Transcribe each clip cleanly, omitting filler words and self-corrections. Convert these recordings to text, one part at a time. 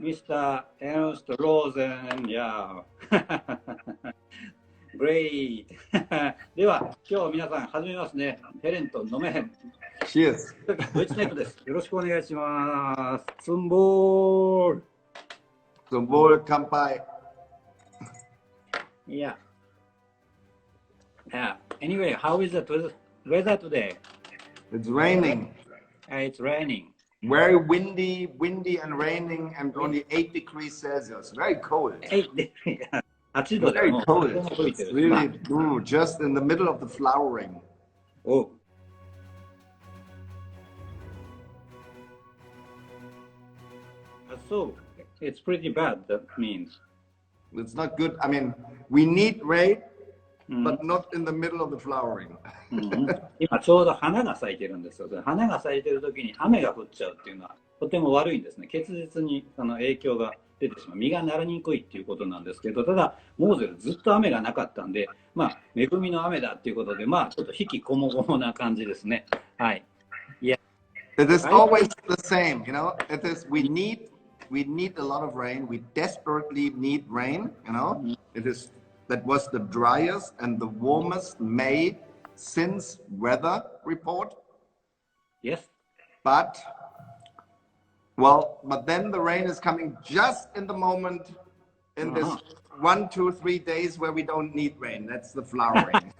Mr. Ernst Rosen, yeah. Great. では、今日皆さん始めますね。ヘレンと飲めへん。Cheers. ドイツネットです。よろしくお願いします。ツンボール。Zum Wohl, Kampai. Yeah. Anyway, how is the weather today? It's raining. It's raining. Very windy and raining, and only 8 degrees Celsius. Very cold. 8度で Very もう cold. 風も吹いて It's る。really just in the middle of the flowering. Oh. So it's pretty bad. That means. It's not good. I mean, we need rain, but not in the middle of the flowering. 今ちょうど花が咲いてるんですよ。花が咲いてる時に雨が降っちゃうっていうのはとても悪いんですね。結実に影響が出てしまう。実がなりにくいっていうことなんですけど、ただモーゼルずっと雨がなかったんで、恵みの雨だっていうことで、ちょっと引きこもごもな感じですね。はい。It is always the same, you know. It is we need a lot of rain. We desperately need rain, you know. That was the driest and the warmest May since weather report. Yes. But then the rain is coming just in the moment in this 1, 2, 3 days where we don't need rain. That's the flowering.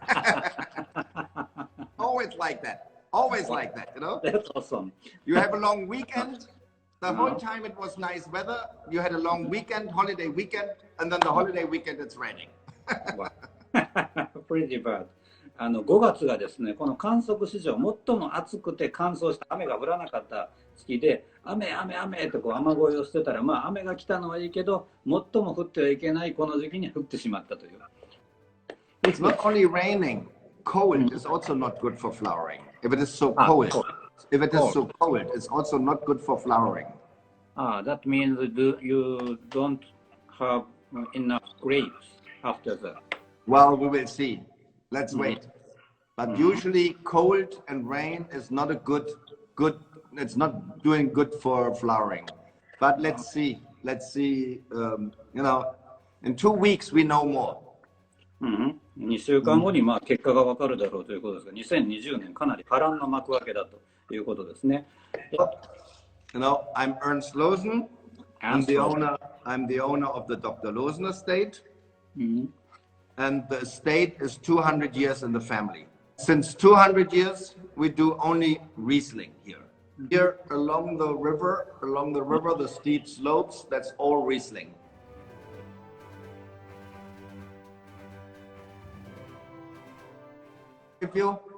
Always like that. Always like that, you know? That's awesome. You have a long weekend. The whole time it was nice weather. You had a long weekend, holiday weekend, and then the holiday weekend it's raining. Pretty bad. 5月がですね、この観測史上最も暑くて乾燥した雨が降らなかった月で、雨とこう雨声をしてたら、雨が来たのはいいけど、最も降ってはいけないこの時期に降ってしまったという。It's not only raining. Cold is also not good for flowering. If it is so cold. If it is so cold, it's also not good for flowering. That means you don't have enough grapes after that. Well, we will see. Let's wait. But usually cold and rain is not a good, it's not doing good for flowering. But let's see. You know, in 2 weeks we know more. 2週間後に結果がわかるだろうということですが、2020年かなり波乱の幕開けだということですね。You know, I'm Ernst Loosen. I'm the owner of the Dr.Loosen estate. And the estate is 200 years in the family. Since 200 years, we do only Riesling here. Here along the river, the steep slopes, that's all Riesling.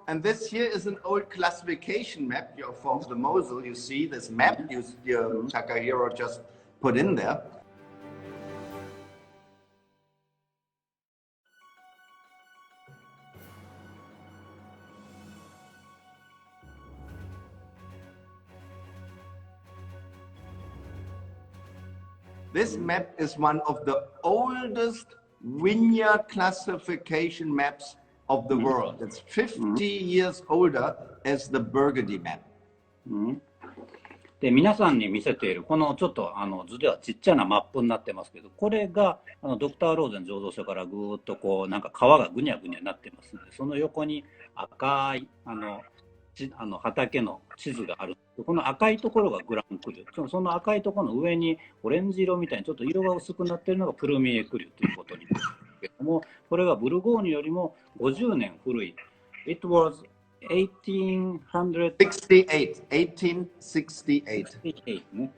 And this here is an old classification map for the Mosel. You see this map Takahiro just put in there. This map is one of the oldest vineyard classification maps of the world. It's 50 years older as the Burgundy map. で皆さんに見せているこのちょっと図ではちっちゃなマップになってますけど、これがドクター・ローゼン醸造所からぐーっとこうなんか川がぐにゃぐにゃになってますので、その横に赤い畑の地図がある。この赤いところがグランクリュ、その赤いところの上にオレンジ色みたいにちょっと色が薄くなっているのがプルミエクリュということになるんですけども、これがブルゴーニュよりも50年古い。It was 1868ね。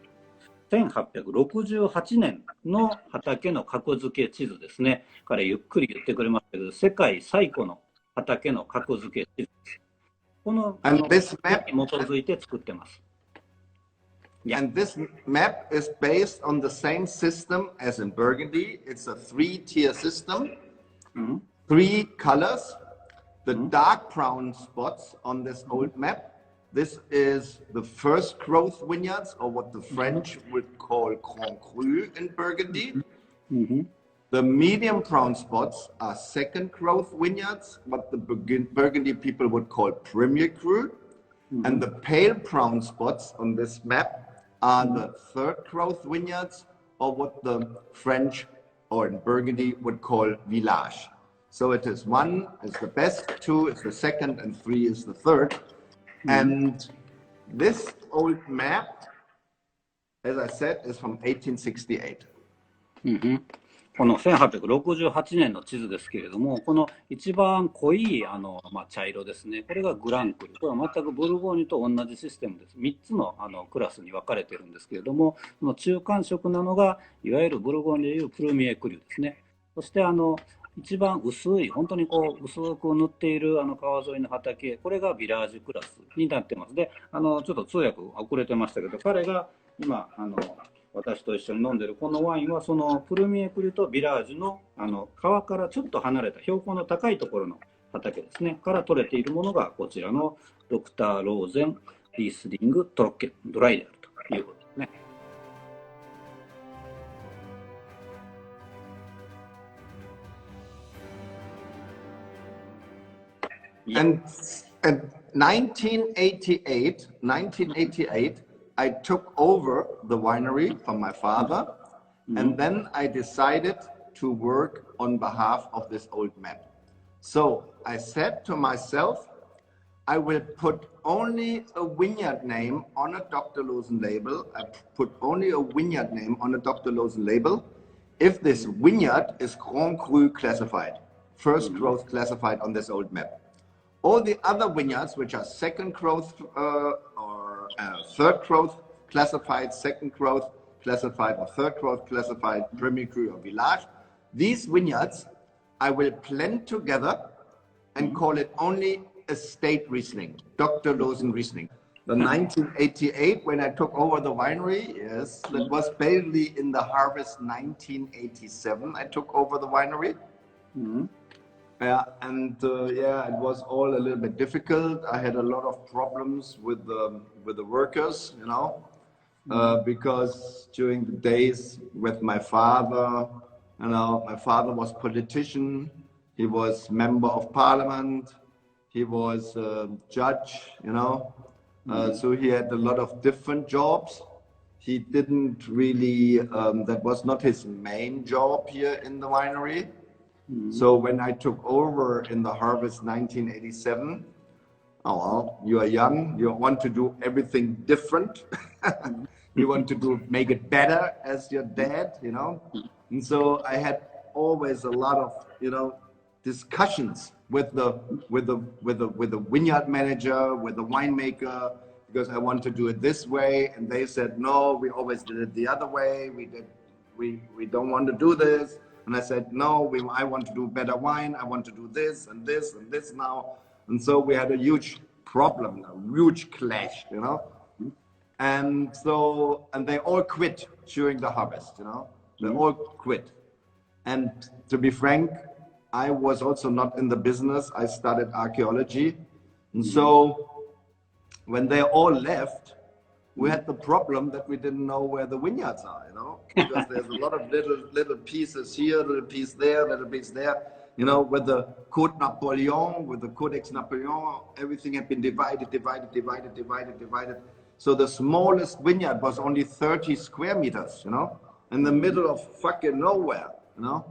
1868年の畑の格付け地図ですね。彼ゆっくり言ってくれましたけど、世界最古の畑の格付け地図です。このに基づいて作ってます。Yeah. And this map is based on the same system as in Burgundy. It's a 3-tier system, 3 colors. The dark brown spots on this old map, this is the first growth vineyards, or what the French would call Grand Cru in Burgundy. The medium brown spots are second growth vineyards, what the Burgundy people would call Premier Cru. And the pale brown spots on this map are the third growth vineyards, or what the French or in Burgundy would call village. So it is 1 is the best, 2 is the second, and 3 is the third. And this old map, as I said, is from 1868. この1868年の地図ですけれども、この一番濃い茶色ですね、これがグランクル、これは全くブルゴーニュと同じシステムです。3つのクラスに分かれてるんですけれども、その中間色なのが、いわゆるブルゴーニュでいうプルミエクリュですね。そして一番薄い、本当に薄く塗っている川沿いの畑、これがビラージュクラスになってます。で、ちょっと通訳遅れてましたけど、彼が今、私と一緒に飲んでるこのワインは、そのプルミエクリとビラージュの川からちょっと離れた標高の高いところの畑ですね、から取れているものがこちらのドクター・ローゼン・リースリング・トロッケン・ドライであるということですね。And in 1988, I took over the winery from my father, and then I decided to work on behalf of this old map. So I said to myself, I will put only a vineyard name on a Dr.Loosen label. I put only a vineyard name on a Dr.Loosen label if this vineyard is Grand Cru classified, first growth classified on this old map. All the other vineyards, which are second growth or third growth classified, second growth classified, or third growth classified, Premier Cru or Village, these vineyards I will blend together and call it only Estate Riesling, Dr.Loosen Riesling. The 1988, when I took over the winery, yes, that was barely in the harvest 1987. I took over the winery. Yeah, and yeah, it was all a little bit difficult. I had a lot of problems with the workers, you know, because during the days with my father, you know, my father was politician, he was member of parliament, he was a judge, you know, so he had a lot of different jobs. He didn't really, that was not his main job here in the winery. So when I took over in the harvest 1987, oh well, you are young, you want to do everything different. You want to make it better as your dad, you know. And so I had always a lot of, you know, discussions with the vineyard manager, with the winemaker, because I want to do it this way, and they said no, we always did it the other way. We don't want to do this. And I said, no, I want to do better wine. I want to do this and this and this now. And so we had a huge problem, a huge clash, you know. And so, and they all quit during the harvest, you know. They all quit. And to be frank, I was also not in the business. I studied archaeology. And so when they all left, we had the problem that we didn't know where the vineyards are, you know, because there's a lot of little pieces here, little piece there, little piece there, you know, with the Côte Napoleon, with the Codex Napoleon, everything had been divided. So the smallest vineyard was only 30 square meters, you know, in the middle of fucking nowhere, you know.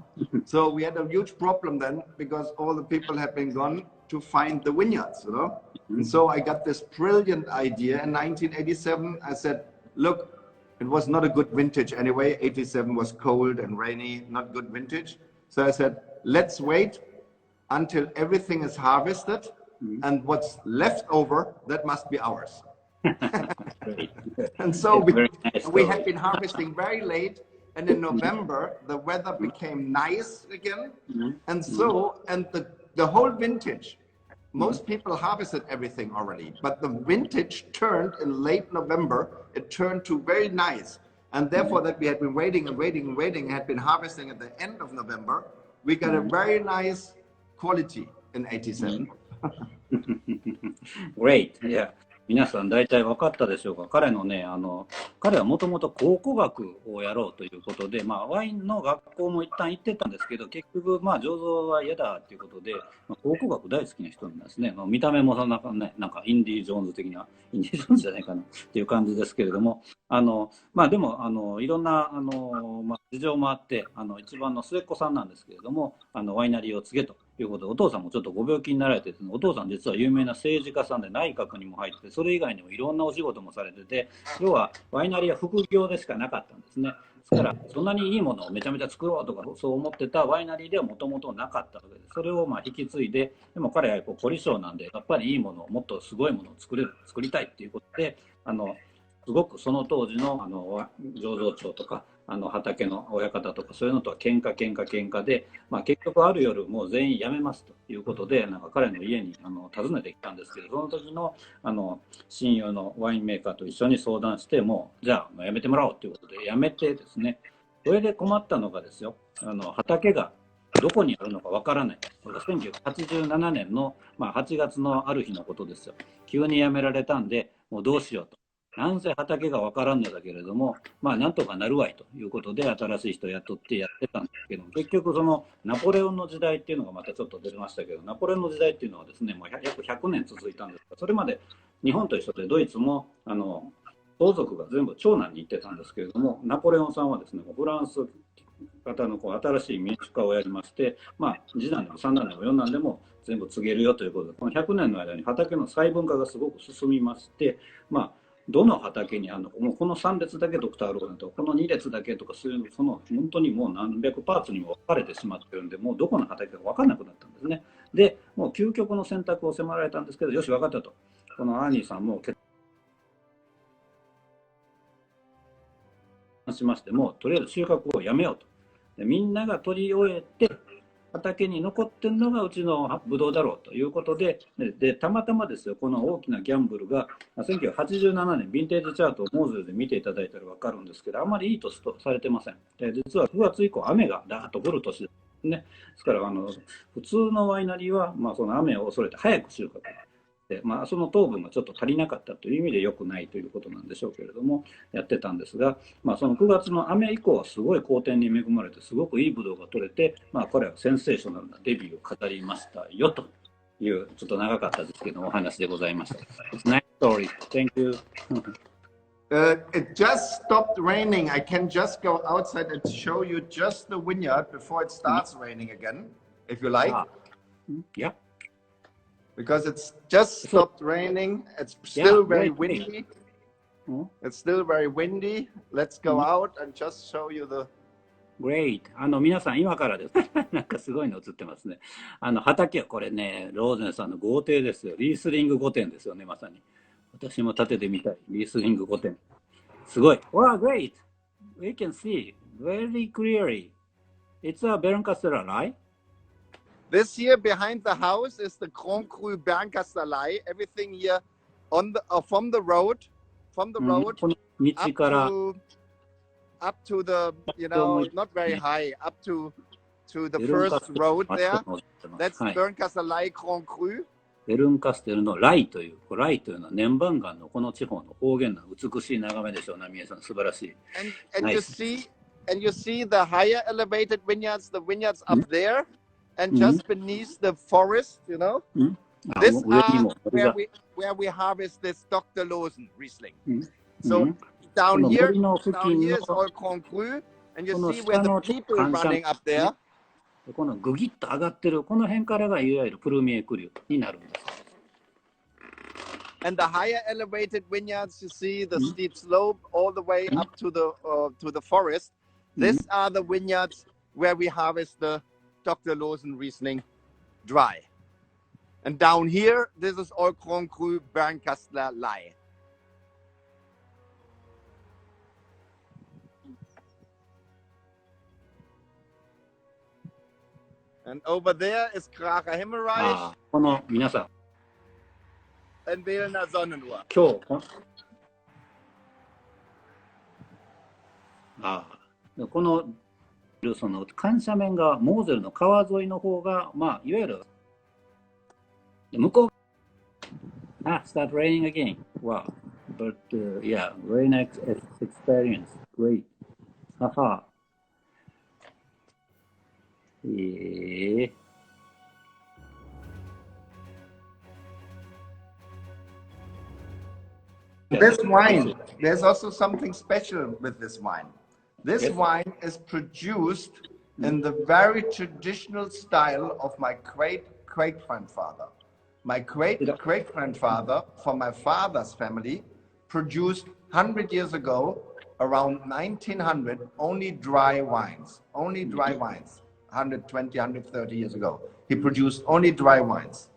So we had a huge problem then because all the people had been gone to find the vineyards, you know. And so I got this brilliant idea in 1987. I said, look, it was not a good vintage anyway. 87 was cold and rainy, not good vintage. So I said, let's wait until everything is harvested, and what's left over, that must be ours. And so we had been harvesting very late, and in November, the weather became nice again. And so, and the whole vintage, most people harvested everything already, but the vintage turned in late November. It turned to very nice, and therefore that we had been waiting and waiting and waiting, had been harvesting at the end of November. We got a very nice quality in 87. Great. Yeah. 皆さん大体分かったでしょうか。彼のね、彼はもともと考古学をやろうということで、ワインの学校も一旦行ってたんですけど、結局、醸造は嫌だということで、考古学大好きな人なんですね。見た目もなんかインディ・ジョーンズ的な、インディ・ジョーンズじゃないかなっていう感じですけれども、でも、いろんな、事情もあって、一番の末っ子さんなんですけれども、ワイナリーを継げということで、お父さんもちょっとご病気になられてですね、お父さん実は有名な政治家さんで内閣にも入って、それ以外にもいろんなお仕事もされてて、要はワイナリーは副業でしかなかったんですね。ですから、そんなにいいものをめちゃめちゃ作ろうとか、そう思ってたワイナリーではもともとなかったわけで、それを引き継いで、でも彼は凝り性なんで、やっぱりいいものを、もっとすごいものを作りたいっていうことで、すごくその当時の醸造長とか畑の親方とかそういうのとは喧嘩で、結局ある夜もう全員辞めますということで、なんか彼の家に訪ねてきたんですけど、その時の親友のワインメーカーと一緒に相談して、もうじゃあ辞めてもらおうということで辞めてですね、それで困ったのがですよ、畑がどこにあるのかわからない。これが1987年の8月のある日のことですよ。急に辞められたんで、もうどうしようと。なんせ畑がわからんのだけれども、なんとかなるわいということで、新しい人を雇ってやってたんですけど、結局そのナポレオンの時代っていうのがまたちょっと出ましたけど、ナポレオンの時代っていうのはですね、もう約100年続いたんですが、それまで日本と一緒でドイツも相続が全部長男に行ってたんですけれども、ナポレオンさんはですね、フランス方の新しい民主化をやりまして、次男でも三男でも四男でも全部継げるよということで、この100年の間に畑の細分化がすごく進みまして、どの畑にあるのか、もうこの3列だけドクターローゼンとこの2列だけとか、そういうその本当にもう何百パーツにも分かれてしまってるんで、もうどこの畑か分からなくなったんですね。でもう究極の選択を迫られたんですけど、よし分かったと、このアーニーさんも決断しまして、もうとりあえず収穫をやめようと。でみんなが取り終えて畑に残ってるのがうちのブドウだろうということで、たまたまですよ、この大きなギャンブルが1987年ヴィンテージチャートをモーゼルで見ていただいたら分かるんですけど、あまりいい年とされてません。実は9月以降雨がダーッと降る年ですね。ですから普通のワイナリーはその雨を恐れて早く収穫で、その糖分がちょっと足りなかったという意味で良くないということなんでしょうけれども、やってたんですが、その9月の雨以降はすごい好天に恵まれて、すごくいいブドウが取れて、これはセンセーショナルなデビューを飾りましたよという、ちょっと長かったですけどお話でございました。Nice story. Thank you. It just stopped raining. I can just go outside and show you just the vineyard before it starts raining again, if you like. Yeah. Because it's just stopped raining. It's still very windy. It's still very windy. Let's go out and just show you the. Great. 皆さん今からです。なんかすごいの映ってますね。畑はこれね、ローゼンさんの豪邸ですよ。リースリング御殿ですよね、まさに。私も建ててみたい。リースリング御殿。すごい。Wow, great. We can see very clearly. It's a Bernkastel This here behind the house is the Grand Cru Bernkastelei. Everything here on the from the road up to the not very high up to the first road there. That's Bernkastelei Grand Cru. エルンカステルのライというのは年番岩のこの地方の方言の美しい眺めでしょう。ナミエさん素晴らしい。And you see the higher elevated vineyards, the vineyards up there. And just beneath the forest, this are where we harvest this Dr.Loosen Riesling. So down here is all Grand Cru, and you see where the people running up there. このグギッと上がってるこの辺からがいわゆるプルミエクリュになるんです。And the higher elevated vineyards, you see the steep slope all the way up to the forest. These are the vineyards where we harvest the Dr.Loosen Riesling dry. And down here, this is all Grand Cru Bernkastelei. And over there is Kracher Himmelreich. この皆さん、in Wehlener Sonnenuhr. 今日、このその緩斜面がモーゼルの川沿いの方が、いわゆる向こう、start raining again. Wow. But yeah, very nice experience. Great. Haha. This wine, there's also something special with this wine. This wine is produced in the very traditional style of my great-great-grandfather. My great-great-grandfather from my father's family produced 100 years ago, around 1900, only dry wines. 120, 130 years ago. He produced only dry wines.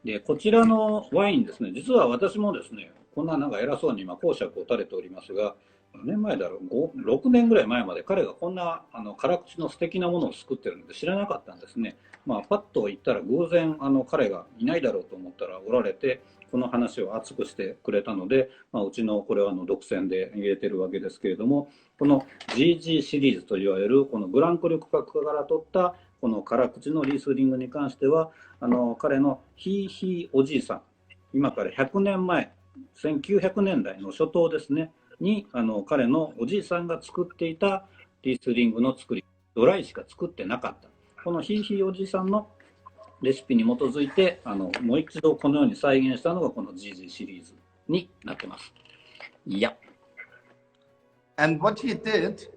で、こちらのワインですね、実は私もですね、こんななんか偉そうに今講釈を垂れておりますが、何年前だろう、6年ぐらい前まで彼がこんな辛口の素敵なものを作ってるので知らなかったんですね。パッと言ったら偶然彼がいないだろうと思ったらおられて、この話を熱くしてくれたので、うちのこれは独占で入れてるわけですけれども、この GG シリーズといわれるこのブランコリュ区画から取ったこの辛口のリースリングに関しては、彼のひいひいおじいさん、今から100年前、1900年代の初頭ですねに彼のおじいさんが作っていたリースリングの作り、ドライしか作ってなかったこのひいひいおじいさんのレシピに基づいてもう一度このように再現したのがこの GG シリーズになってます。いや。And what he did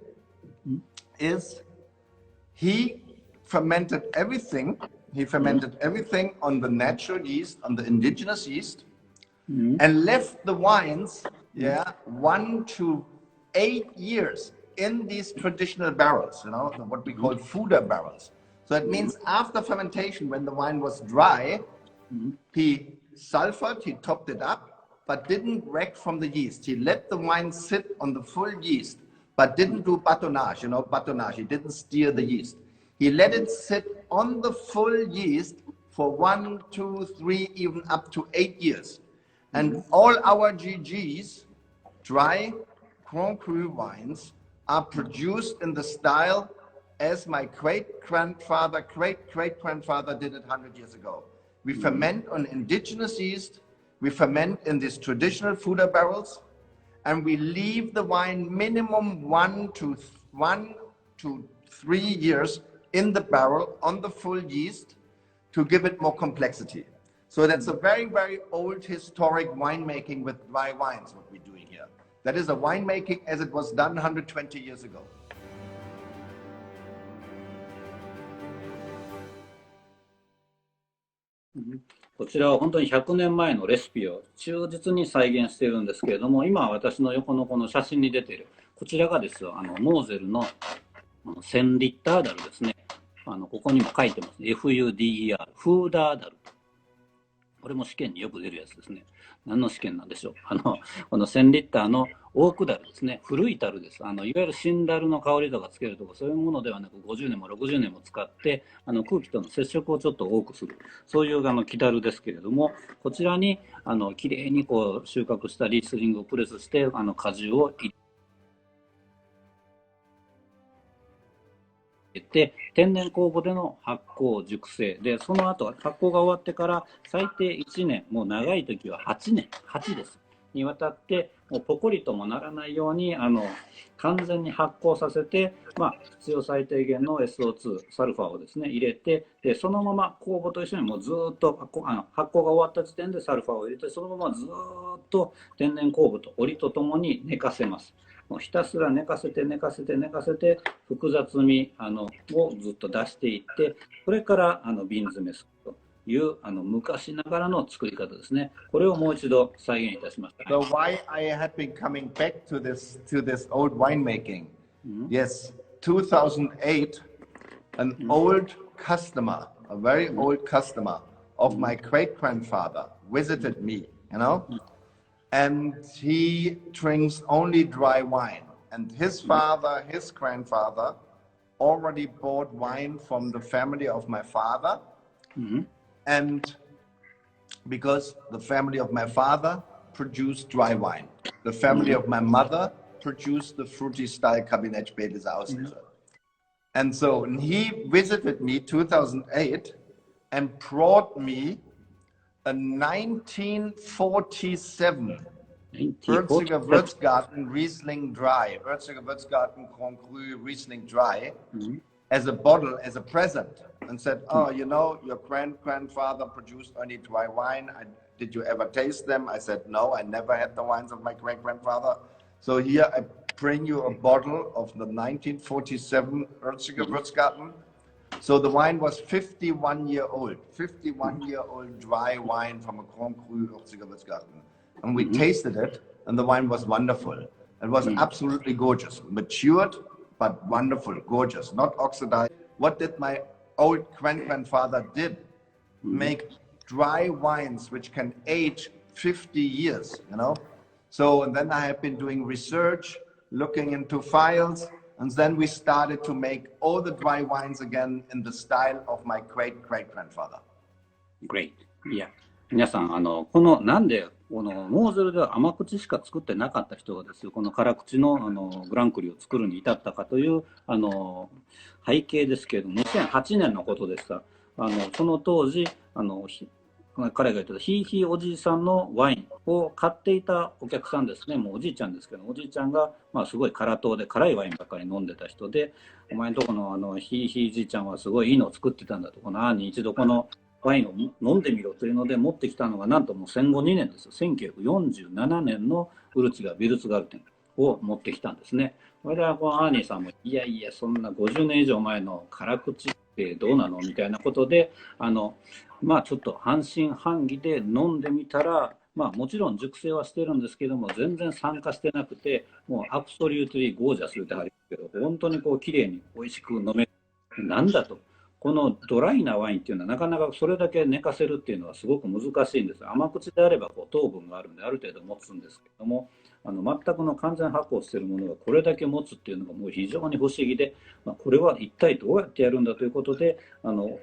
is he fermented everything. He fermented everything on the natural yeast, on the indigenous yeast. And left the wines 1 to 8 years in these traditional barrels, what we call foeder barrels. So it means after fermentation, when the wine was dry, he sulfured, he topped it up, but didn't wreck from the yeast. He let the wine sit on the full yeast, but didn't do batonnage, batonnage. He didn't steer the yeast. He let it sit on the full yeast for 1, 2, 3, even up to 8 years. And all our GGs, dry Grand Cru wines, are produced in the style as my great-grandfather did it 100 years ago. We ferment on indigenous yeast, we ferment in these traditional foeder barrels, and we leave the wine minimum 1 to 3 years in the barrel on the full yeast to give it more complexity. So that's a very, very old historic winemaking with dry wines, what we're doing here. That is a winemaking as it was done 120 years ago. こちらは本当に100年前のレシピを忠実に再現しているんですけれども、今私の横のこの写真に出ているこちらがですよ、モーゼルの1000リッターダルですね。ここにも書いてます。FUDER、フーダーダル。これも試験によく出るやつですね。何の試験なんでしょう。この1000リッターのオークダルですね。古い樽です。いわゆる新ダルの香りとかつけるとかそういうものではなく、50年も60年も使って空気との接触をちょっと多くする、そういう木樽ですけれども、こちらにきれいにこう収穫したリースリングをプレスして果汁を入れて、天然酵母での発酵熟成で、その後発酵が終わってから最低1年、もう長い時は8年、8ですにわたって、もうポコリともならないように完全に発酵させて、必要最低限の SO2 サルファをですね入れて、でそのまま酵母と一緒にもうずっと発酵が終わった時点でサルファを入れて、そのままずっと天然酵母とオリとともに寝かせます。もうひたすら寝かせて寝かせて寝かせて複雑味をずっと出していって、これから瓶詰めするという昔ながらの作り方ですね。これをもう一度再現いたしました。So why I have been coming back to this old winemaking? Yes, 2008, an old customer, a very old customer of my great-grandfather visited me, and he drinks only dry wine. And his father, his grandfather, already bought wine from the family of my father. And because the family of my father produced dry wine. The family of my mother produced the fruity style Kabinett Spätlese Auslese. And so he visited me 2008 and brought me a 1947 Würziger Würzgarten Riesling Dry, Würziger Würzgarten Grand Cru Riesling Dry, as a bottle, as a present, and said, oh, you know, your grandfather produced only dry wine. Did you ever taste them? I said, no, I never had the wines of my great-grandfather. So here I bring you a bottle of the 1947 Würziger Würzgarten. So the wine was 51-year-old dry wine from a Grand Cru Würziger Würzgarten. And we tasted it, and the wine was wonderful. It was absolutely gorgeous, matured, but wonderful, gorgeous, not oxidized. What did my old grandfather did? Make dry wines which can age 50 years, you know? So, and then I have been doing research, looking into files, and then we started to make all the dry wines again in the style of my great-great-grandfather. Great. Yeah. 皆さん、この、なんで、このモーゼルでは甘口しか作ってなかった人がですよ、この辛口の、グランクリを作るに至ったかという、背景ですけれども、2008年のことでした。その当時、彼が言ってたひいひいおじいさんのワインを買っていたお客さんですね。もうおじいちゃんですけど、おじいちゃんが、まあ、すごい辛党で辛いワインばっかり飲んでた人で、お前のとこのひいひいじいちゃんはすごいいいのを作ってたんだと、この兄に一度このワインを飲んでみろというので持ってきたのが、なんともう戦後2年ですよ。1947年のウルツィガ・ビルツガルテンを持ってきたんですね。それでこのアーニーさんも、いやいや、そんな50年以上前の辛口ってどうなのみたいなことで、まあちょっと半信半疑で飲んでみたら、まあもちろん熟成はしてるんですけども、全然酸化してなくて、もうアブソリュートリーゴージャスってありますけど、本当にこう綺麗に美味しく飲める。なんだと。このドライなワインっていうのはなかなかそれだけ寝かせるっていうのはすごく難しいんです。甘口であればこう糖分があるんである程度持つんですけども、全くの完全発酵しているものがこれだけ持つっていうのがもう非常に不思議で、これは一体どうやってやるんだということで、お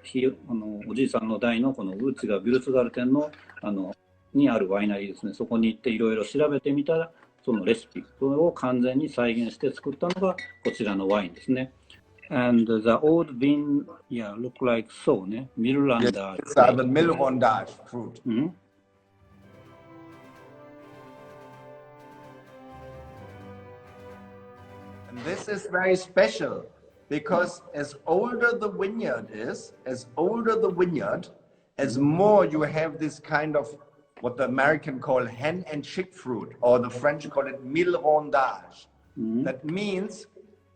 じいさんの代のこのウルツィガ・ビルツガルテンのにあるワイナリーですね、そこに行っていろいろ調べてみたら、そのレシピを完全に再現して作ったのがこちらのワインですね。And the old bean, yeah, look like so, ne? Mirlanda. Yes, the Milrondage fruit. Mm-hmm. And this is very special because as older the vineyard is, as more you have this kind of what the American call hen and chick fruit, or the French call it Milrondage. Mm-hmm. That means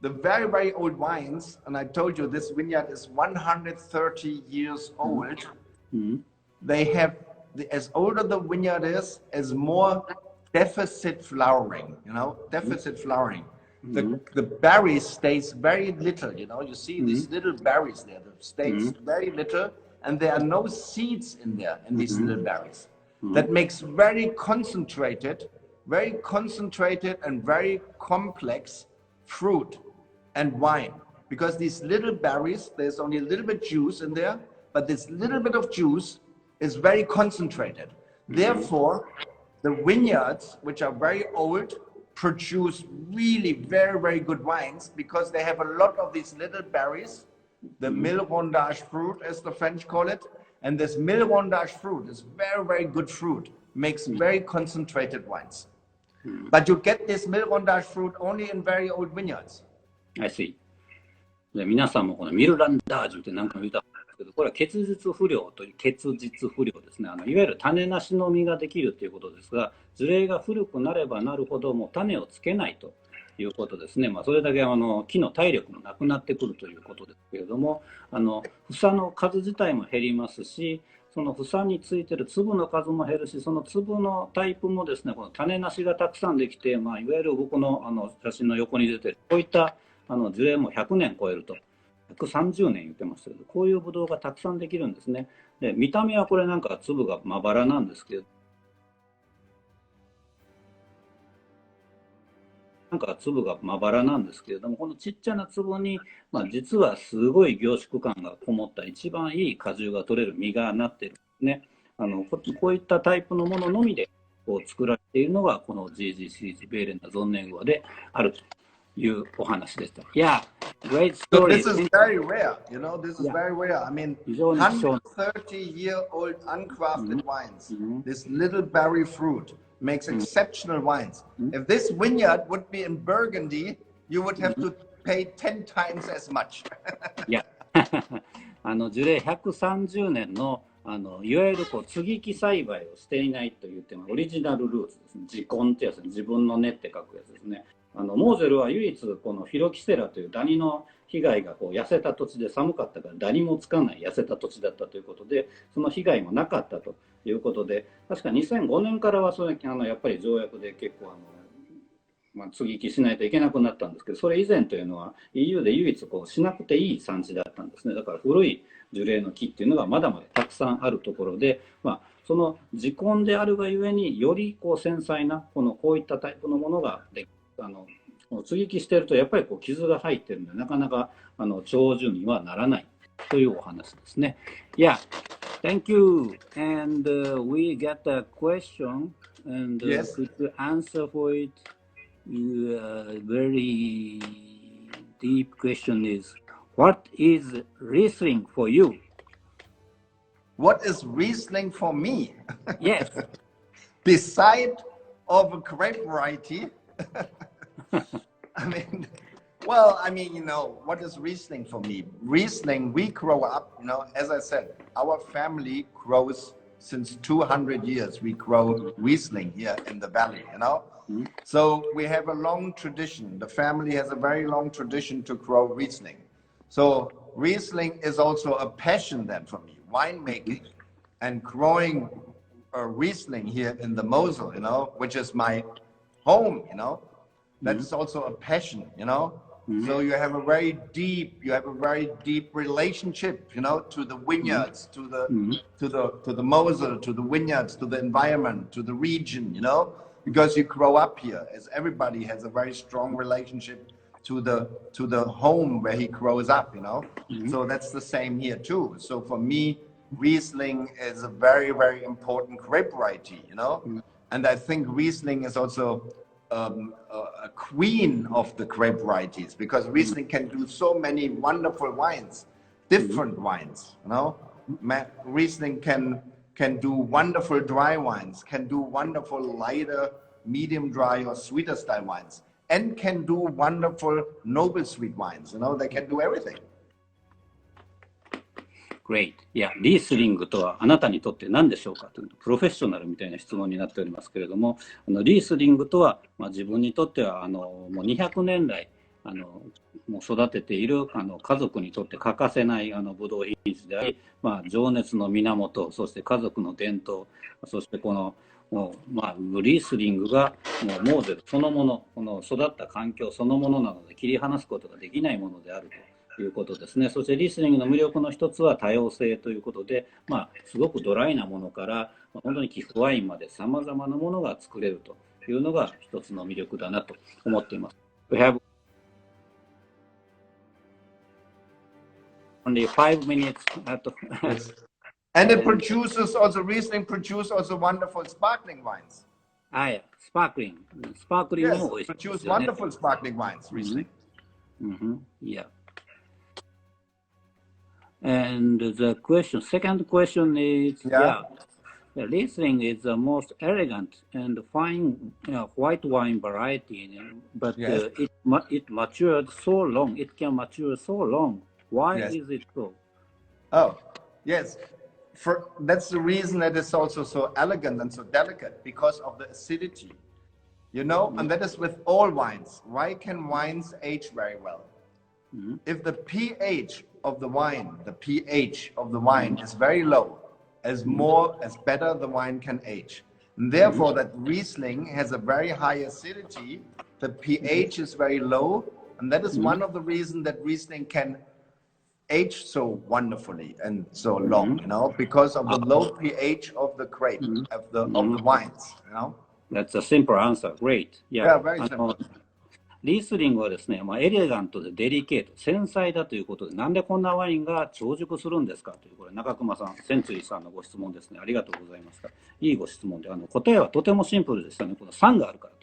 the very, very old wines, and I told you this vineyard is 130 years old. Mm-hmm. They have, as older the vineyard is, as more deficit flowering, you know, deficit flowering. Mm-hmm. The berries stays very little, you know, you see these little berries there, the stays very little, and there are no seeds in there, in these little berries. Mm-hmm. That makes very concentrated and very complex fruit and wine, because these little berries, there's only a little bit juice in there, but this little bit of juice is very concentrated. Therefore, the vineyards, which are very old, produce really very, very good wines because they have a lot of these little berries, the Milrondage fruit, as the French call it, and this Milrondage fruit is very, very good fruit, makes very concentrated wines. But you get this Milrondage fruit only in very old vineyards. I see. で皆さんもこのミルランダージュって何回も言ったんですけど、これは結実不良という結実不良ですね。いわゆる種なしの実ができるということですが、樹齢が古くなればなるほどもう種をつけないということですね。それだけ木の体力もなくなってくるということですけれども、房の数自体も減りますし、その房についている粒の数も減るし、その粒のタイプもですね、この種なしがたくさんできて、いわゆる僕の写真の横に出ているこういった樹齢も100年超えると、130年言ってましたけど、こういうブドウがたくさんできるんですね。で、見た目はこれなんか粒がまばらなんですけど、このちっちゃな粒に、実はすごい凝縮感がこもった一番いい果汁が取れる実がなっているんですね。こういったタイプのもののみでこう作られているのがこの GGCG ベーレンナゾンネングアであるというお話でした。Yeah, great So story. this is very rare, this is Yeah. very rare. I mean, 非常に貴重な 130-year-old uncrafted wines, this little berry fruit makes exceptional wines. If this vineyard would be in Burgundy, you would have to pay 10 times as much. いや樹齢130年のいわゆるこう接ぎ木栽培をしていないという点はオリジナルルーツですね。自根ってやつ、自分の根って書くやつですね。モーゼルは唯一このフィロキセラというダニの被害がこう痩せた土地で寒かったからダニもつかない痩せた土地だったということで、その被害もなかったということで、確か2005年からはそれやっぱり条約で結構接ぎ木しないといけなくなったんですけど、それ以前というのは EU で唯一こうしなくていい産地だったんですね。だから古い樹齢の木っていうのがまだまだたくさんあるところで、その自根であるがゆえによりこう繊細なこういったタイプのものがで接ぎ木してるとやっぱりこう傷が入ってるのでなかなか長寿にはならないというお話ですね。Yeah, thank you. And we get a question and Yes. could you answer for it? Very deep question is, what is Riesling for you? What is Riesling for me? Yes. Beside of a grape variety, what is Riesling for me? Riesling, we grow up, as I said, our family grows since 200 years. We grow Riesling here in the valley, So we have a long tradition. The family has a very long tradition to grow Riesling. So Riesling is also a passion then for me, winemaking and growing Riesling here in the Mosel, which is my home, that is also a passion, So you have a very deep relationship, to the vineyards, to the Mosel, to the vineyards, to the environment, to the region, because you grow up here, as everybody has a very strong relationship to the home where he grows up, So that's the same here too. So for me, Riesling is a very, very important grape variety, And I think Riesling is also a queen of the grape varieties, because Riesling can do so many wonderful wines, different wines, Riesling can do wonderful dry wines, can do wonderful lighter, medium dry or sweeter style wines, and can do wonderful noble sweet wines, they can do everything. Great. いや、リースリングとはあなたにとって何でしょうかというプロフェッショナルみたいな質問になっておりますけれども、リースリングとは、自分にとってはもう200年来もう育てている家族にとって欠かせないブドウ品種であり、情熱の源、そして家族の伝統、そしてこのリースリングがもうモーゼルそのもの、この育った環境そのものなので切り離すことができないものであるということですね。そしてリースリングの魅力の一つは多様性ということで、すごくドライなものから本当に寄付ワインまでさまざまなものが作れるというのが一つの魅力だなと思っています。We have only 5 minutes. Yes. And it produces also, Riesling produce also wonderful sparkling wines. Yeah, sparkling. Yes,もproduce wonderful sparkling wines, Riesling. Yeah. And the second question is, Riesling is the most elegant and fine white wine variety, but it matured so long. It can mature so long. Why is it so? Oh, yes. That's the reason that it's also so elegant and so delicate, because of the acidity, and that is with all wines. Why can wines age very well? If the pH of the wine, is very low, as better the wine can age. And therefore, that Riesling has a very high acidity, the pH is very low, and that is one of the reasons that Riesling can age so wonderfully and so long, because of the low pH of the grape, of the wines, That's a simple answer. Great. Yeah, very simple. リースリングはですね、エレガントでデリケート、繊細だということで、なんでこんなワインが長熟するんですかという、これ、中熊さん、センチュリーさんのご質問ですね。ありがとうございました。いいご質問で、答えはとてもシンプルでしたね。この酸があるから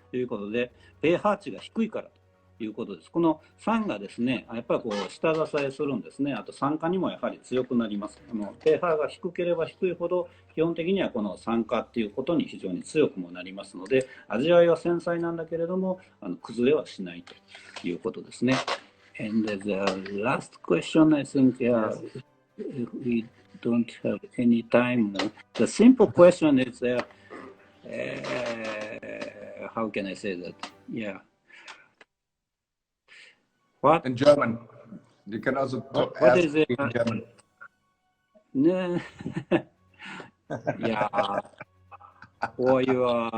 ということで、pH 値が低いからということです。この酸がですね、やっぱりこう下支えするんですね。あと酸化にもやはり強くなります。pH が低ければ低いほど、基本的にはこの酸化っていうことに非常に強くもなりますので、味わいは繊細なんだけれども、崩れはしないということですね。And the last question, I think, if we don't have any time, the simple question is, how can I say that? Yeah. What? In German. You can also what ask is it? in German. Yeah. For your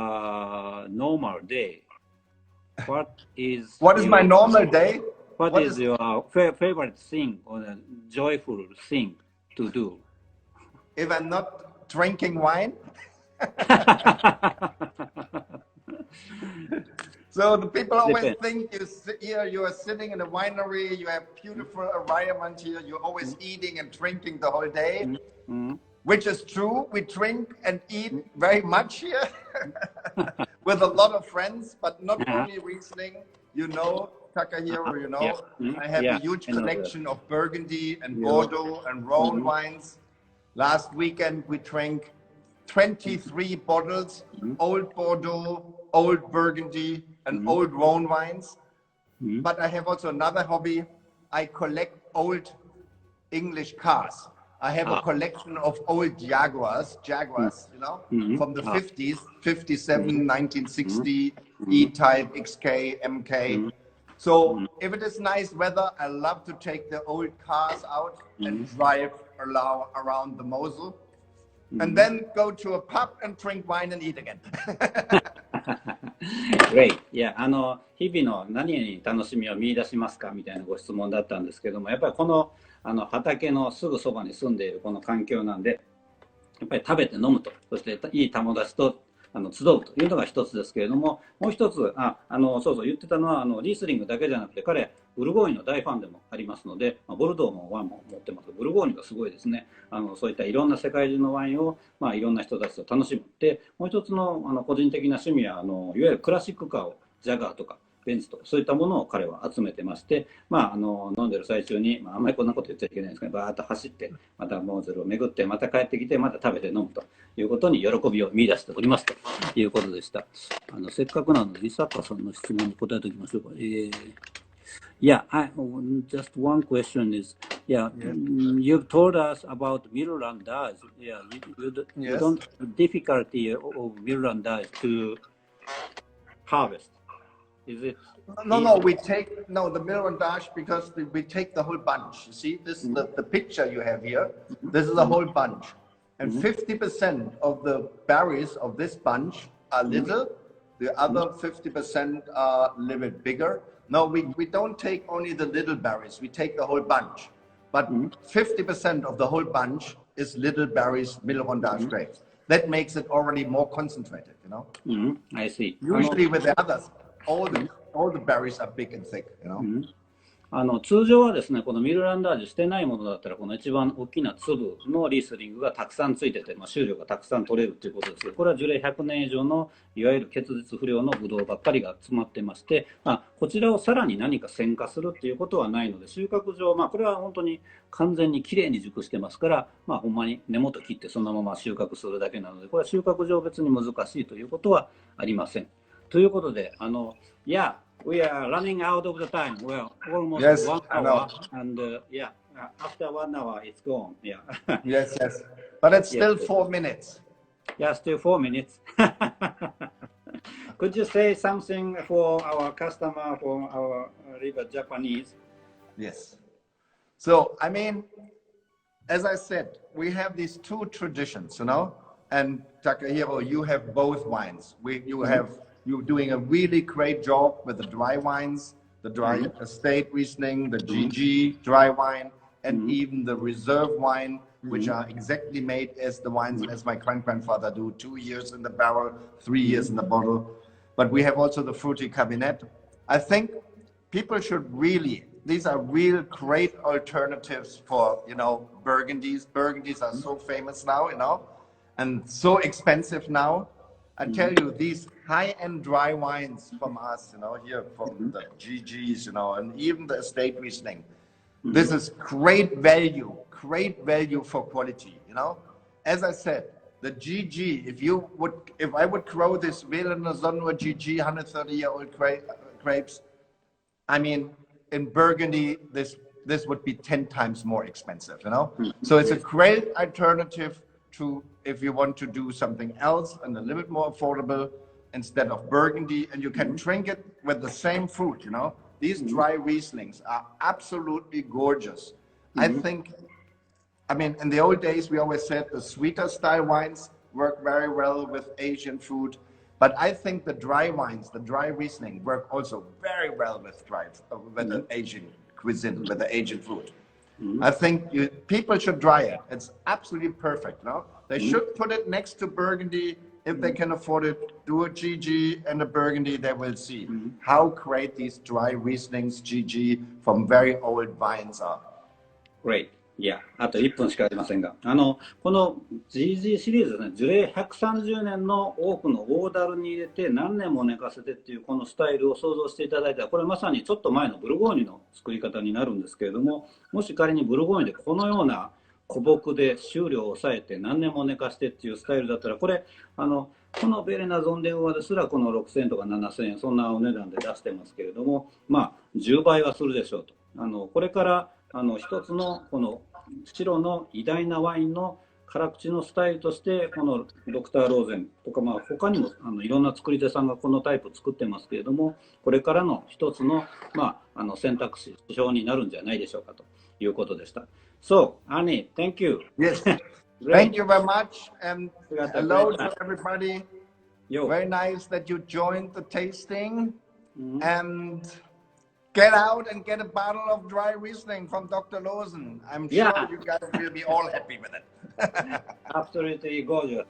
normal day, what is my normal day? What is your favorite thing or a joyful thing to do? If I'm not drinking wine. So the people always think you are sitting in a winery, you have beautiful environment here, you're always eating and drinking the whole day, which is true. We drink and eat very much here with a lot of friends, but not only Riesling, you know, Takahiro, you know, I have a huge collection of Burgundy and Bordeaux and Rhone wines. Last weekend we drank 23 bottles, old Bordeaux, old Burgundy, and old Rhone wines. But I have also another hobby. I collect old English cars. I have a collection of old Jaguars, you know, from the 50s, 57, 1960, E-Type, XK, MK. So if it is nice weather, I love to take the old cars out and drive around the Mosel. And then go to a pub and drink wine and eat again. Great. Yeah. 日々の何に楽しみを見出しますかみたいなご質問だったんですけども、やっぱりこの、畑のすぐそばに住んでいるこの環境なんで、やっぱり食べて飲むと、そしていい友達と集うというのが一つですけれども、もう一つ、そうそう言ってたのは、リースリングだけじゃなくて、彼、ブルゴーニュの大ファンでもありますので、ボルドーのワインも持ってます。ブルゴーニュがすごいですね。そういったいろんな世界中のワインを、いろんな人たちと楽しむ。で、もう一つの、個人的な趣味は、いわゆるクラシックカーを、ジャガーとか、ベンツとか、そういったものを彼は集めてまして、飲んでる最中に、あんまりこんなこと言っちゃいけないんですけど、バーッと走って、またモーゼルを巡って、また帰ってきて、また食べて飲むということに喜びを見出しておりますということでした。せっかくなので、リサカさんの質問に答えておきましょうか。Yeah, just one question is, you've told us about Mirandage. Yeah, you don't difficulty of Mirandage to harvest. Is it? No, we take the Mirandage because we take the whole bunch. You see, this is the picture you have here. This is a whole bunch, and 50% of the berries of this bunch are little. The other 50% are a little bit bigger. No, we don't take only the little berries. We take the whole bunch, but 50% of the whole bunch is little berries, Mirandage grapes. That makes it already more concentrated. You know. I see. Usually with the others. All the berries are big and thick, you know? 通常はですね、このミルランダージュしてないものだったら、この一番大きな粒のリースリングがたくさんついてて、収量がたくさん取れるということですけど、これは樹齢100年以上のいわゆる結実不良のブドウばっかりが詰まってまして、こちらをさらに何か選化するっていうことはないので、収穫上、これは本当に完全にきれいに熟してますから、ほんまに根元切ってそのまま収穫するだけなので、これは収穫上別に難しいということはありません。ということで、Yeah, we are running out of the time. Well, almost 1 hour, and after 1 hour, it's gone. Yeah. yes. But it's still 4 minutes. Yeah, still 4 minutes. Could you say something for our customer, for our river Japanese? Yes. So, I mean, as I said, we have these two traditions, you know, and Takahiro, you have both wines. You're doing a really great job with the dry wines, the dry estate Riesling, the GG dry wine, and even the reserve wine, which are exactly made as the wines as my grandfather do, 2 years in the barrel, 3 years in the bottle. But we have also the fruity cabinet. I think people should really, these are real great alternatives for, you know, Burgundies. Burgundies are so famous now, you know, and so expensive now. I tell you, these high-end dry wines from us, you know, here from the GGs, you know, and even the estate Riesling. This is great value for quality, you know. As I said, the GG, if I would grow this Wehlener Sonnenuhr GG 130-year-old grapes, I mean, in Burgundy, this would be 10 times more expensive, you know. So it's a great alternative to if you want to do something else and a little bit more affordable instead of Burgundy, and you can drink it with the same fruit, you know. These dry Rieslings are absolutely gorgeous. I think, I mean, in the old days, we always said the sweeter style wines work very well with Asian food. But I think the dry wines, the dry Riesling, work also very well with the Asian cuisine, with the Asian food. I think people should try it. It's absolutely perfect. No, they should put it next to Burgundy if they can afford it. Do a GG and a Burgundy. They will see how great these dry Rieslings GG from very old vines are. Great. いや、あと1分しかありませんが、この GG シリーズですね、樹齢130年の多くの大樽に入れて何年も寝かせてっていうこのスタイルを想像していただいたら、これまさにちょっと前のブルゴーニュの作り方になるんですけれども、もし仮にブルゴーニュでこのような古木で収量を抑えて何年も寝かしてっていうスタイルだったら、これこのベレナゾンデンワですらこの6000円とか7000円そんなお値段で出してますけれども、まあ10倍はするでしょうと。これから一つのこの白の偉大なワインの辛口のスタイルとしてこのドクターローゼンとか、まあ他にもいろんな作り手さんがこのタイプ作ってますけれども、これからの一つの、まあ、選択肢指標になるんじゃないでしょうかということでした。So, Annie, thank you. Yes, thank you very much, and hello to everybody. Very nice that you joined the tasting, and get out and get a bottle of dry Riesling from Dr.Loosen. I'm sure you guys will be all happy with it. Absolutely gorgeous.